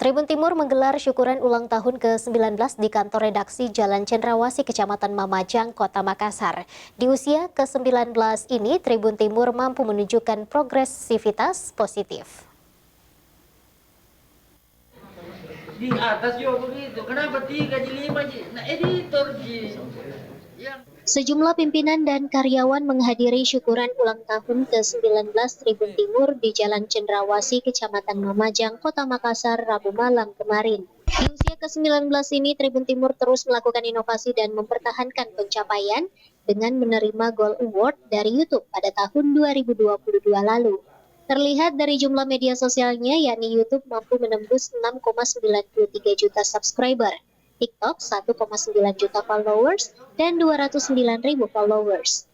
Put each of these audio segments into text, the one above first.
Tribun Timur menggelar syukuran ulang tahun ke-19 di kantor redaksi Jalan Cendrawasih, Kecamatan Mamajang, Kota Makassar. Di usia ke-19 ini, Tribun Timur mampu menunjukkan progresivitas positif. Di atas juga begitu, kenapa 3 jadi 5 jadi? Nah, editor yang... Sejumlah pimpinan dan karyawan menghadiri syukuran ulang tahun ke-19 Tribun Timur di Jalan Cendrawasih, Kecamatan Mamajang, Kota Makassar, Rabu malam kemarin. Di usia ke-19 ini, Tribun Timur terus melakukan inovasi dan mempertahankan pencapaian dengan menerima Gold Award dari YouTube pada tahun 2022 lalu. Terlihat dari jumlah media sosialnya, yakni YouTube mampu menembus 6,93 juta subscriber. TikTok 1,9 juta followers dan 209.000 followers.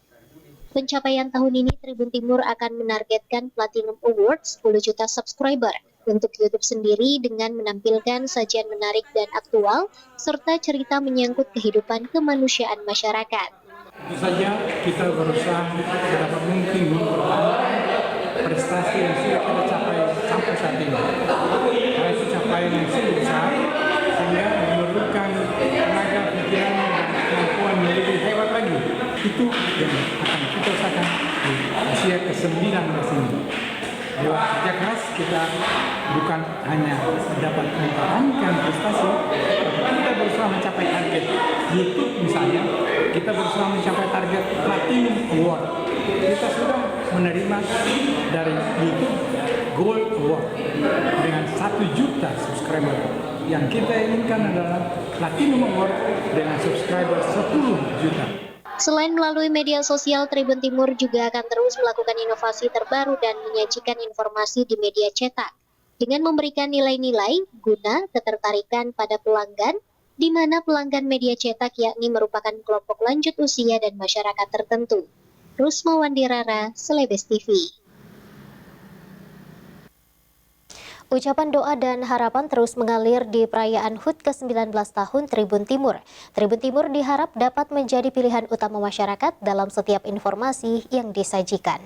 Pencapaian tahun ini Tribun Timur akan menargetkan Platinum Award 10 juta subscriber untuk YouTube sendiri dengan menampilkan sajian menarik dan aktual serta cerita menyangkut kehidupan kemanusiaan masyarakat. Tentu saja kita berusaha sedapat mungkin mempertahankan prestasi yang sudah kita capai sampai saat ini. Karena itu capaian yang sudah besar sehingga memerlukan tenaga pikiran dan kemampuan yang lebih hebat lagi. Itu yang akan kita usahakan di usia ke-19 ini. Lewat kerja keras kita bukan hanya dapat mempertahankan prestasi, tapi kita berusaha mencapai target YouTube misalnya. Kita berusaha mencapai target Platinum Award. Kita sudah menerima dari YouTube Gold Award dengan 1 juta subscriber. Yang kita inginkan adalah Platinum Award dengan subscriber 10 juta. Selain melalui media sosial, Tribun Timur juga akan terus melakukan inovasi terbaru dan menyajikan informasi di media cetak dengan memberikan nilai-nilai guna ketertarikan pada pelanggan, di mana pelanggan media cetak yakni merupakan kelompok lanjut usia dan masyarakat tertentu. Rusma Wandirara, Selebes TV. Ucapan doa dan harapan terus mengalir di perayaan HUT ke-19 tahun Tribun Timur. Tribun Timur diharap dapat menjadi pilihan utama masyarakat dalam setiap informasi yang disajikan.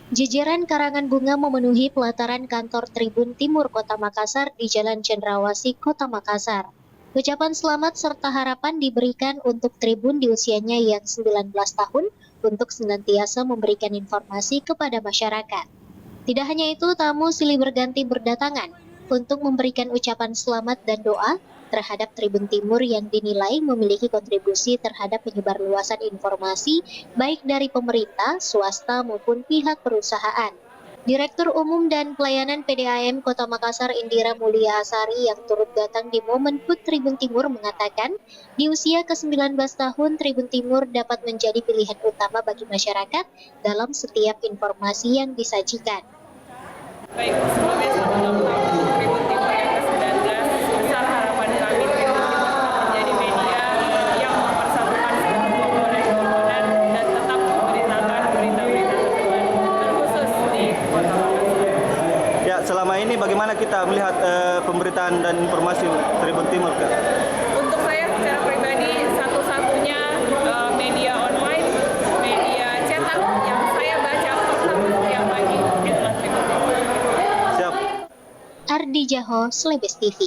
Jejeran karangan bunga memenuhi pelataran kantor Tribun Timur Kota Makassar di Jalan Cendrawasih, Kota Makassar. Ucapan selamat serta harapan diberikan untuk Tribun di usianya yang 19 tahun untuk senantiasa memberikan informasi kepada masyarakat. Tidak hanya itu, tamu silih berganti berdatangan untuk memberikan ucapan selamat dan doa terhadap Tribun Timur yang dinilai memiliki kontribusi terhadap penyebarluasan informasi baik dari pemerintah, swasta maupun pihak perusahaan. Direktur Umum dan Pelayanan PDAM Kota Makassar Indira Mulia Asari yang turut datang di momen HUT Tribun Timur mengatakan, di usia ke-19 tahun Tribun Timur dapat menjadi pilihan utama bagi masyarakat dalam setiap informasi yang disajikan. Baik, sebelumnya selamat ulang tahun Tribun Timur yang ke-19. Besar harapan kami Tribun Timur menjadi media yang mempersatukan seluruh komponen dan tetap memberitakan berita-berita terbaru, terkhusus di Kota Makassar. Ya, selama ini bagaimana kita melihat pemberitaan dan informasi Tribun Timur, Kak? Untuk saya secara pribadi, satu-satunya media online, media cetak yang saya baca setiap pagi adalah Tribun Timur. Siap. Ardi Jaho, Selebes TV.